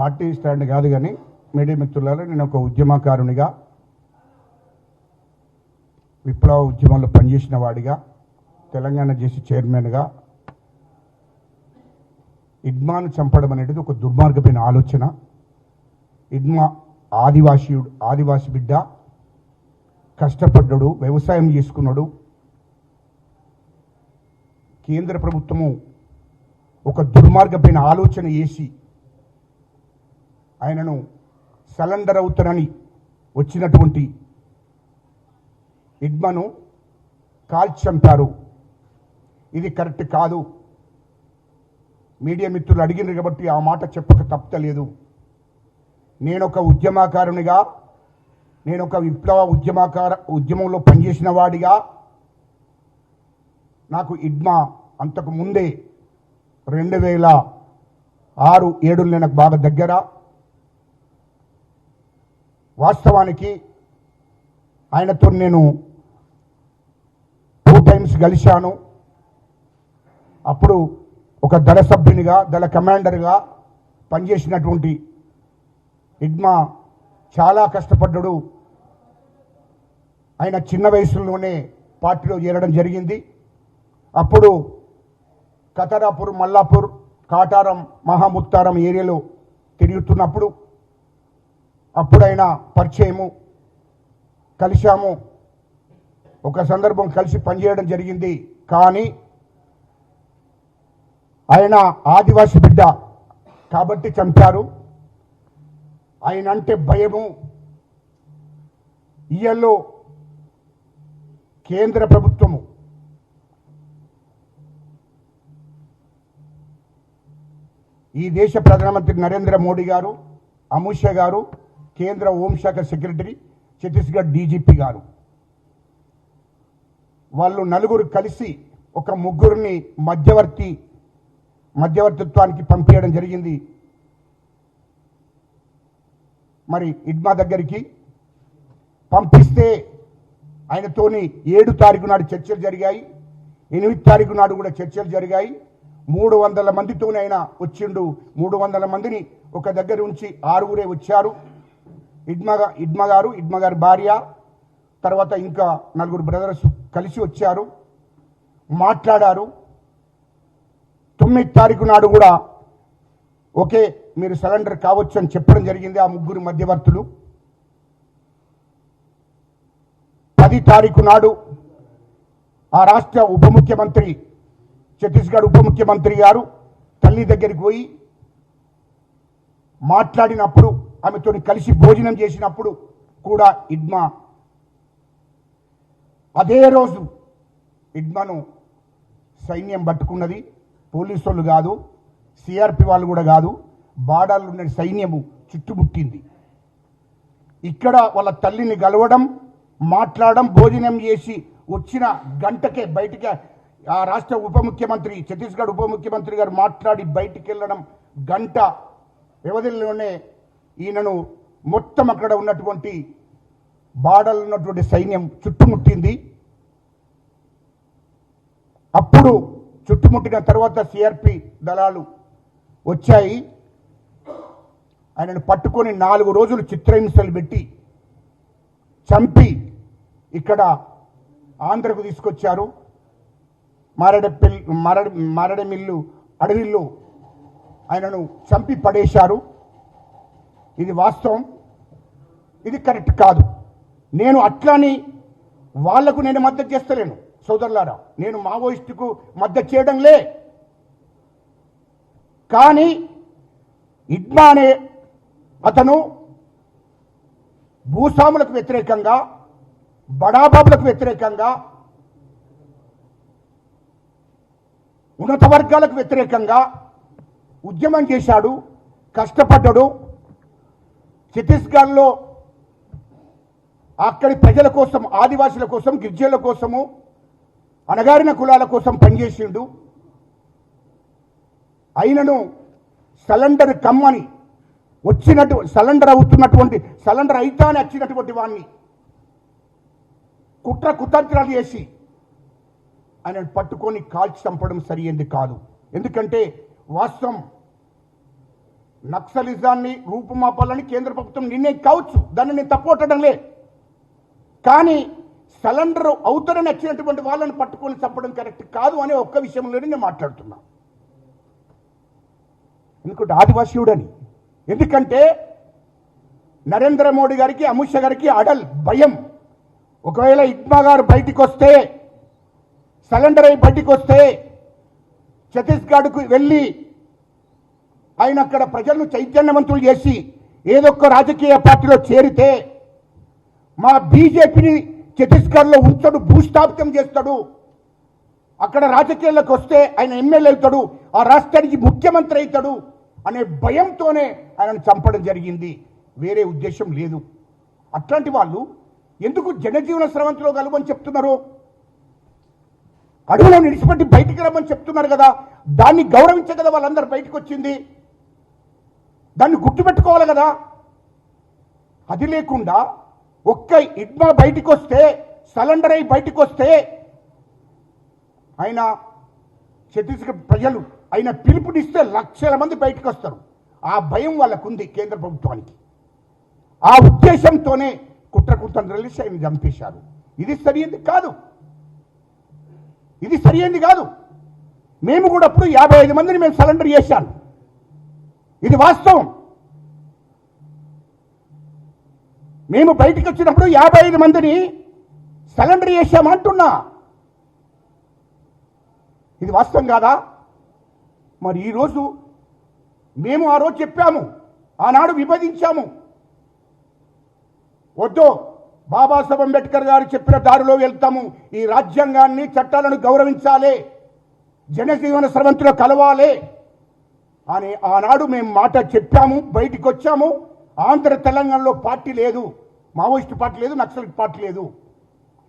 Party stand కాదు కానీ media మిత్రులారా, నేను ఒక ఉద్యమకారునిగా, విప్లవ ఉద్యమంలో పనిచేసిన వాడిగా, తెలంగాణ జేసీ చైర్మన్గా ఇడ్మాను చంపడం అనేది ఒక దుర్మార్గమైన ఆలోచన. ఇడ్మా ఆదివాసి బిడ్డ, కష్టపడ్డాడు, వ్యవసాయం చేసుకున్నాడు. కేంద్ర ప్రభుత్వము ఒక దుర్మార్గమైన ఆలోచన చేసి ఆయనను సరెండర్ అవుతానని వచ్చినటువంటి ఇడ్మాను కాల్చి చంపారు. ఇది కరెక్ట్ కాదు. మీడియా మిత్రులు అడిగినారు కాబట్టి ఆ మాట చెప్పక తప్పలేదు. నేనొక ఉద్యమకారునిగా, నేనొక విప్లవ ఉద్యమంలో పనిచేసిన వాడిగా, నాకు ఇడ్మా అంతకు ముందే 2006-2007 నాకు బాగా దగ్గర. వాస్తవానికి ఆయనతో నేను 2 టైమ్స్ కలిశాను. అప్పుడు ఒక దళ సభ్యునిగా, దళ కమాండర్గా పనిచేసినటువంటి ఇడ్మా చాలా కష్టపడ్డాడు. ఆయన చిన్న వయసులోనే పార్టీలో చేరడం జరిగింది. అప్పుడు కతరాపూర్, మల్లాపూర్, కాటారం, మహాముత్తారం ఏరియాలో తిరుగుతున్నప్పుడు అప్పుడైనా పరిచయము, కలిశాము. ఒక సందర్భం కలిసి పనిచేయడం జరిగింది. కానీ ఆయన ఆదివాసి బిడ్డ కాబట్టి చంపారు. ఆయన అంటే భయము. ఇయల్లో కేంద్ర ప్రభుత్వము ఈ దేశ ప్రధానమంత్రి నరేంద్ర మోడీ గారు, అమిత్ షా గారు, కేంద్ర హోంశాఖ సెక్రటరీ, ఛత్తీస్గఢ్ డీజీపీ గారు, వాళ్ళు నలుగురు కలిసి ఒక ముగ్గురిని మధ్యవర్తిత్వానికి పంపించడం జరిగింది. మరి ఇడ్మా దగ్గరికి పంపిస్తే ఆయనతోని 7 తారీఖు నాడు చర్చలు జరిగాయి. 8 తారీఖు నాడు కూడా చర్చలు జరిగాయి. 300 మందితోనే ఆయన వచ్చిండు. 300 మందిని ఒక దగ్గర ఉంచి 6గురే వచ్చారు. ఇడ్మా గారి భార్య, తర్వాత ఇంకా 4 బ్రదర్స్ కలిసి వచ్చారు, మాట్లాడారు. 9 తారీఖు నాడు కూడా ఓకే మీరు సరెండర్ కావచ్చు అని చెప్పడం జరిగింది ఆ ముగ్గురు మధ్యవర్తులు. 10 తారీఖు నాడు ఆ రాష్ట్ర ఉప ముఖ్యమంత్రి, ఛత్తీస్గఢ్ ఉప ముఖ్యమంత్రి గారు తల్లి దగ్గరికి పోయి మాట్లాడినప్పుడు, ఆమెతో కలిసి భోజనం చేసినప్పుడు కూడా ఇడ్మా అదే రోజు ఇడ్మాను సైన్యం పట్టుకున్నది. పోలీసు వాళ్ళు కాదు, సిఆర్పి వాళ్ళు కూడా కాదు, బార్డర్లో ఉన్న సైన్యము చుట్టుముట్టింది. ఇక్కడ వాళ్ళ తల్లిని గలవడం, మాట్లాడడం, భోజనం చేసి వచ్చిన గంటకే బయటికి ఆ రాష్ట్ర ఉప ముఖ్యమంత్రి, ఛత్తీస్గఢ్ ఉప ముఖ్యమంత్రి గారు మాట్లాడి బయటికి వెళ్ళడం గంట వ్యవధిలోనే ఈయనను మొత్తం అక్కడ ఉన్నటువంటి బార్డర్లో ఉన్నటువంటి సైన్యం చుట్టుముట్టింది. అప్పుడు చుట్టుముట్టిన తర్వాత సిఆర్పి దళాలు వచ్చాయి. ఆయనను పట్టుకొని 4 రోజులు చిత్రహింసలు పెట్టి చంపి ఇక్కడ ఆంధ్రకు తీసుకొచ్చారు. మారేడుమిల్లి అడవిలో ఆయనను చంపి పడేశారు. ఇది వాస్తవం, ఇది కరెక్ట్ కాదు. నేను అట్లాని వాళ్లకు నేను మద్దతు చేస్తలేను సోదరులారా, నేను మావోయిస్టుకు మద్దతు చేయడంలే. కానీ ఇడ్మా అనే అతను భూస్వాములకు వ్యతిరేకంగా, బడాబాబులకు వ్యతిరేకంగా, ఉన్నత వర్గాలకు వ్యతిరేకంగా ఉద్యమం చేశాడు, కష్టపడ్డాడు. ఛత్తీస్గఢ్లో అక్కడి ప్రజల కోసం, ఆదివాసుల కోసం, గిరిజనుల కోసము, అణగారిన కులాల కోసం పనిచేసిండు. అయినను సరెండర్ కమ్మని సరెండర్ అయితానే వచ్చినటువంటి వాడిని కుతంత్రాలు చేసి ఆయనను పట్టుకొని కాల్చి చంపడం సరైనది కాదు. ఎందుకంటే వాస్తవం నక్సలిజాన్ని రూపుమాపాలని కేంద్ర ప్రభుత్వం నిర్ణయం కావచ్చు, దాన్ని నేను తప్పుపట్టడంలే. కానీ సరెండర్ అవుతారని వచ్చినటువంటి వాళ్ళని పట్టుకొని చంపడం కరెక్ట్ కాదు అనే ఒక్క విషయంలోనే నేను మాట్లాడుతున్నా. ఎందుకంటే ఆదివాసీయుడని, ఎందుకంటే నరేంద్ర మోడీ గారికి, అమిత్ షా గారికి అడల్ భయం. ఒకవేళ ఇడ్మా గారు బయటికి వస్తే, సరెండర్ అయి బయటికి వస్తే, ఛత్తీస్గఢ్కు వెళ్ళి ఆయన అక్కడ ప్రజలను చైతన్యవంతులు చేసి ఏదొక్క రాజకీయ పార్టీలో చేరితే మా బీజేపీని ఛత్తీస్గఢ్లో ఉంచడు, భూస్థాపితం చేస్తాడు. అక్కడ రాజకీయాల్లోకి వస్తే ఆయన ఎమ్మెల్యే అవుతాడు, ఆ రాష్ట్రానికి ముఖ్యమంత్రి అవుతాడు అనే భయంతోనే ఆయనను చంపడం జరిగింది, వేరే ఉద్దేశం లేదు. అట్లాంటి వాళ్ళు ఎందుకు జనజీవన స్రవంతిలో కలవని చెప్తున్నారు? అడవిలో నిడిచిపెట్టి బయటికి రమ్మని చెప్తున్నారు కదా, దాన్ని గౌరవించే కదా వాళ్ళందరూ బయటకు వచ్చింది, దాన్ని గుర్తుపెట్టుకోవాలి కదా. అది లేకుండా ఒక్క ఇడ్మా బయటికి వస్తే, సరెండర్ అయి బయటికి వస్తే ఆయన ఛత్తీస్గఢ్ ప్రజలు ఆయన పిలుపునిస్తే లక్షల మంది బయటకు వస్తారు. ఆ భయం వాళ్ళకుంది కేంద్ర ప్రభుత్వానికి. ఆ ఉద్దేశంతోనే కుట్రకుతంత్రాలు ఆయన చంపేశారు. ఇది సరైనది కాదు, ఇది సరైనది కాదు. మేము కూడా అప్పుడు 55 మందిని మేము సరెండర్ చేశాను, ఇది వాస్తవం. మేము బయటికి వచ్చినప్పుడు 55 మందిని సరెండర్ చేశామంటున్నా, ఇది వాస్తవం కాదా? మరి ఈరోజు మేము ఆ రోజు చెప్పాము, ఆనాడు విభజించాము, వద్దు బాబాసాహెబ్ అంబేద్కర్ గారు చెప్పిన దారిలో వెళ్తాము, ఈ రాజ్యాంగాన్ని చట్టాలను గౌరవించాలి, జనజీవన స్రవంతిలో కలవాలి అని ఆనాడు మేము మాట చెప్పాము. బయటికి వచ్చాము. ఆంధ్ర తెలంగాణలో పార్టీ లేదు, మావోయిస్టు పార్టీ లేదు, నక్సలిస్ట్ పార్టీ లేదు,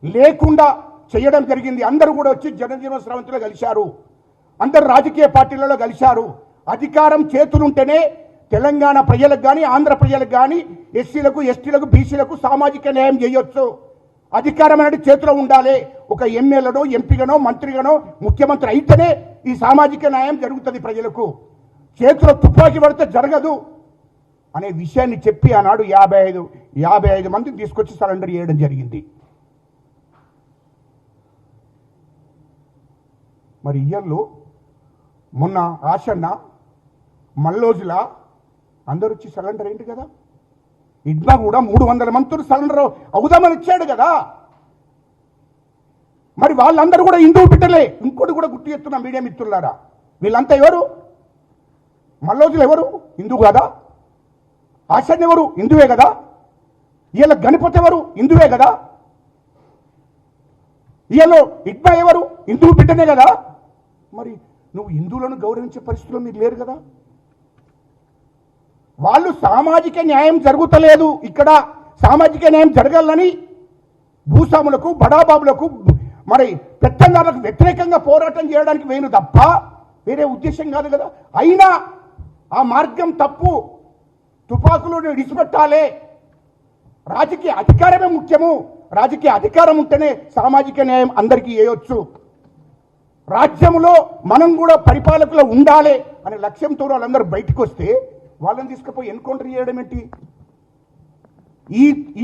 లేకుండా చేయడం జరిగింది. అందరూ కూడా వచ్చి జనజీవన స్రవంతిలో కలిశారు, అందరు రాజకీయ పార్టీలలో కలిశారు. అధికారం చేతులుంటేనే తెలంగాణ ప్రజలకు కానీ, ఆంధ్ర ప్రజలకు కానీ, ఎస్సీలకు, ఎస్టీలకు, బీసీలకు సామాజిక న్యాయం చేయొచ్చు. అధికారం అనేది చేతిలో ఉండాలి. ఒక ఎమ్మెల్యేనో, ఎంపీగానో, మంత్రిగానో, ముఖ్యమంత్రి అయితేనే ఈ సామాజిక న్యాయం జరుగుతుంది. ప్రజలకు చేతిలో తుపాకీ పడితే జరగదు అనే విషయాన్ని చెప్పి ఆనాడు 55 మందిని తీసుకొచ్చి సరెండర్ చేయడం జరిగింది. మరి ఇయర్లో మొన్న ఆశన్న, మల్లోజుల అందరూ వచ్చి సరెండర్ ఏంటి కదా. ఇడ్మా కూడా 300 మందితో సరెండర్ అవుదామని ఇచ్చాడు కదా. మరి వాళ్ళందరూ కూడా హిందూ బిడ్డలే. ఇంకోటి కూడా గుర్తు చేస్తున్నా మీడియా మిత్రులారా, వీళ్ళంతా ఎవరు? మల్లోజులు ఎవరు? హిందూ కాదా? ఆశన్న ఎవరు? హిందువే కదా. వీళ్ళ గణపతి ఎవరు? హిందువే కదా. వీళ్ళు ఇడ్మా ఎవరు? హిందూ బిడ్డనే కదా. మరి నువ్వు హిందువులను గౌరవించే పరిస్థితుల్లో మీరు లేరు కదా. వాళ్ళు సామాజిక న్యాయం జరుగుతలేదు, ఇక్కడ సామాజిక న్యాయం జరగాలని భూస్వాములకు, బడాబాబులకు, మరి పెత్తందారులకు వ్యతిరేకంగా పోరాటం చేయడానికి వేను తప్ప వేరే ఉద్దేశం కాదు కదా. అయినా ఆ మార్గం తప్పు. తుపాకులను విడిచిపెట్టాలి. రాజకీయ అధికారమే ముఖ్యము. రాజకీయ అధికారం ఉంటేనే సామాజిక న్యాయం అందరికీ చేయొచ్చు. రాజ్యంలో మనం కూడా పరిపాలకులు ఉండాలి అనే లక్ష్యంతో వాళ్ళందరూ బయటకు వస్తే వాళ్ళని తీసుకుపోయి ఎన్కౌంటర్ చేయడం ఏంటి?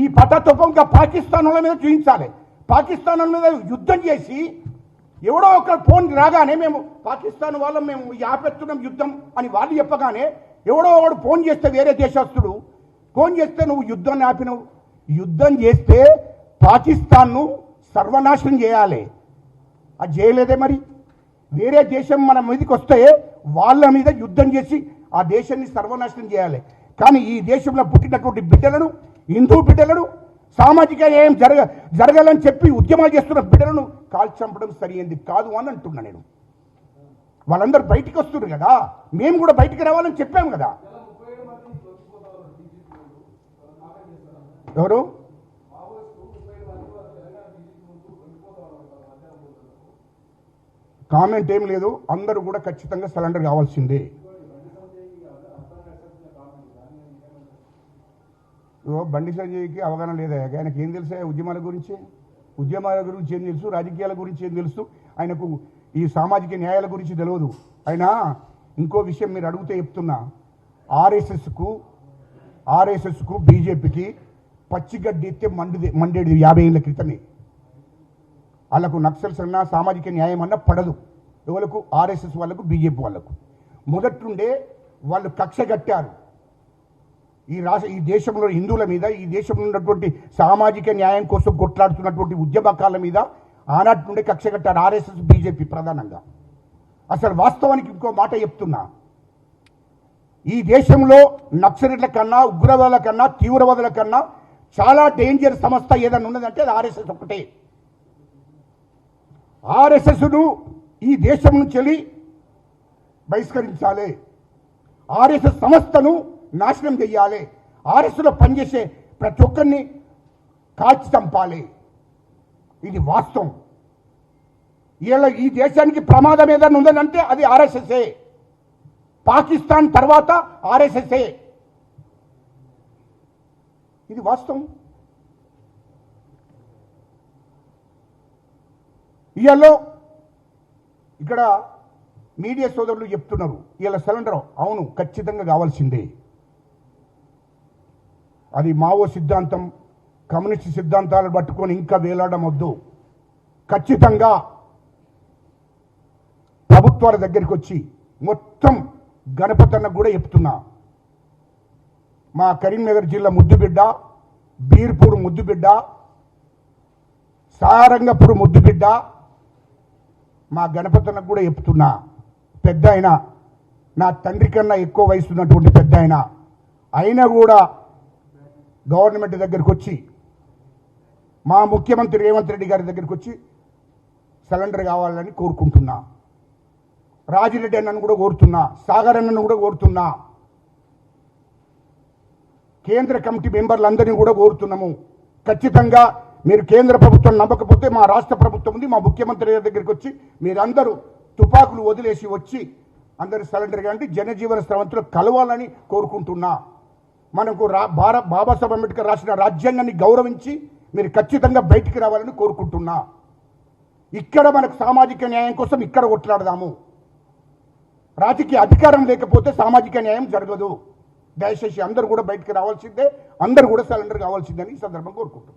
ఈ పటతత్వం ఇంకా పాకిస్తాన్ వాళ్ళ మీద చూపించాలి. పాకిస్తాన్ మీద యుద్ధం చేసి ఎవడో ఒక ఫోన్ రాగానే మేము పాకిస్తాన్ వాళ్ళం, మేము ఆపేస్తున్నాం యుద్ధం అని వాళ్ళు చెప్పగానే ఎవడో ఒకడు ఫోన్ చేస్తే, వేరే దేశస్తుడు ఫోన్ చేస్తే నువ్వు యుద్ధాన్ని ఆపినవు. యుద్ధం చేస్తే పాకిస్తాన్ను సర్వనాశనం చేయాలి, అది చేయలేదే. మరి వేరే దేశం మన మీదకి వస్తే వాళ్ళ మీద యుద్ధం చేసి ఆ దేశాన్ని సర్వనాశనం చేయాలి. కానీ ఈ దేశంలో పుట్టినటువంటి బిడ్డలను, హిందూ బిడ్డలను, సామాజిక న్యాయం జరగాలని చెప్పి ఉద్యమాలు చేస్తున్న బిడ్డలను కాల్చి చంపడం సరైనది కాదు అని అంటున్నా నేను. వాళ్ళందరూ బయటికి వస్తున్నారు కదా, మేము కూడా బయటికి రావాలని చెప్పాము కదా. ఎవరు? కామెంట్ ఏం లేదు, అందరూ కూడా ఖచ్చితంగా సరెండర్ కావాల్సిందే. బండి సంజయ్కి అవగాహన లేదా? ఆయనకి ఏం తెలుసా ఉద్యమాల గురించి? ఉద్యమాల గురించి ఏం తెలుసు? రాజకీయాల గురించి ఏం తెలుసు? ఆయనకు ఈ సామాజిక న్యాయాల గురించి తెలియదు. ఆయన ఇంకో విషయం మీరు అడిగితే చెప్తున్నా, ఆర్ఎస్ఎస్కు బీజేపీకి పచ్చిగడ్డి ఎత్తే మండేది 50 ఏళ్ళ క్రితమే. వాళ్ళకు నక్సల్స్ అన్నా సామాజిక న్యాయం అన్నా పడదు. ఎవరికి? ఆర్ఎస్ఎస్ వాళ్ళకు, బీజేపీ వాళ్ళకు. మొదట్నుండే వాళ్ళు కక్ష కట్టారు ఈ దేశంలో హిందువుల మీద, ఈ దేశంలో ఉన్నటువంటి సామాజిక న్యాయం కోసం కొట్లాడుతున్నటువంటి ఉద్యమకాల మీద ఆనాటి నుండే కక్ష కట్టారు ఆర్ఎస్ఎస్, బీజేపీ ప్రధానంగా. అసలు వాస్తవానికి ఇంకో మాట చెప్తున్నా, ఈ దేశంలో నక్సలిట్ల కన్నా, ఉగ్రవాదుల కన్నా, తీవ్రవాదుల కన్నా చాలా డేంజర్ సంస్థ ఏదైనా ఉన్నదంటే అది ఆర్ఎస్ఎస్ ఒకటే. ఆర్ఎస్ఎస్ను ఈ దేశం నుంచి బహిష్కరించాలి, ఆర్ఎస్ఎస్ సంస్థను నాశనం చేయాలి, ఆర్ఎస్ఎస్లో పనిచేసే ప్రతి ఒక్కరిని కాల్చి చంపాలి. ఇది వాస్తవం. ఇలా ఈ దేశానికి ప్రమాదం ఏదైనా ఉందంటే అది ఆర్ఎస్ఎస్ఏ. పాకిస్తాన్ తర్వాత ఆర్ఎస్ఎస్ఏ. ఇది వాస్తవం. ఇవాళ ఇక్కడ మీడియా సోదరులు చెప్తున్నారు ఇవాళ సిలిండర్ అవును ఖచ్చితంగా కావాల్సిందే. అది మావో సిద్ధాంతం, కమ్యూనిస్ట్ సిద్ధాంతాలను పట్టుకొని ఇంకా వేలాడడం వద్దు. ఖచ్చితంగా ప్రభుత్వాల దగ్గరికి వచ్చి మొత్తం గణపతన్నకు కూడా చెప్తున్నా, మా కరీంనగర్ జిల్లా ముద్దుబిడ్డ, బీర్పూర్ ముద్దుబిడ్డ, సారంగపూర్ ముద్దుబిడ్డ, మా గణపతన్నకు కూడా చెప్తున్నా, పెద్ద ఆయన, నా తండ్రి కన్నా ఎక్కువ వయసు ఉన్నటువంటి పెద్ద ఆయన అయినా కూడా గవర్నమెంట్ దగ్గరికి వచ్చి, మా ముఖ్యమంత్రి రేవంత్ రెడ్డి గారి దగ్గరికి వచ్చి సిలిండర్ కావాలని కోరుకుంటున్నా. రాజిరెడ్డి అన్నను కూడా కోరుతున్నా, సాగర్ అన్నను కూడా కోరుతున్నా, కేంద్ర కమిటీ మెంబర్లందరినీ కూడా కోరుతున్నాము. ఖచ్చితంగా మీరు కేంద్ర ప్రభుత్వం నమ్మకపోతే మా రాష్ట్ర ప్రభుత్వం ఉంది, మా ముఖ్యమంత్రి దగ్గరికి వచ్చి మీరందరూ తుపాకులు వదిలేసి వచ్చి అందరూ సిలిండర్ కానీ జనజీవన స్రవంతిలో కలవాలని కోరుకుంటున్నా. మనకు బాబాసాహెబ్ అంబేద్కర్ రాసిన రాజ్యాంగాన్ని గౌరవించి మీరు ఖచ్చితంగా బయటికి రావాలని కోరుకుంటున్నా. ఇక్కడ మనకు సామాజిక న్యాయం కోసం ఇక్కడ కొట్లాడదాము. రాజకీయ అధికారం లేకపోతే సామాజిక న్యాయం జరగదు. దయచేసి అందరూ కూడా బయటికి రావాల్సిందే, అందరూ కూడా సిలిండర్ కావాల్సిందని ఈ సందర్భంగా కోరుకుంటున్నాను.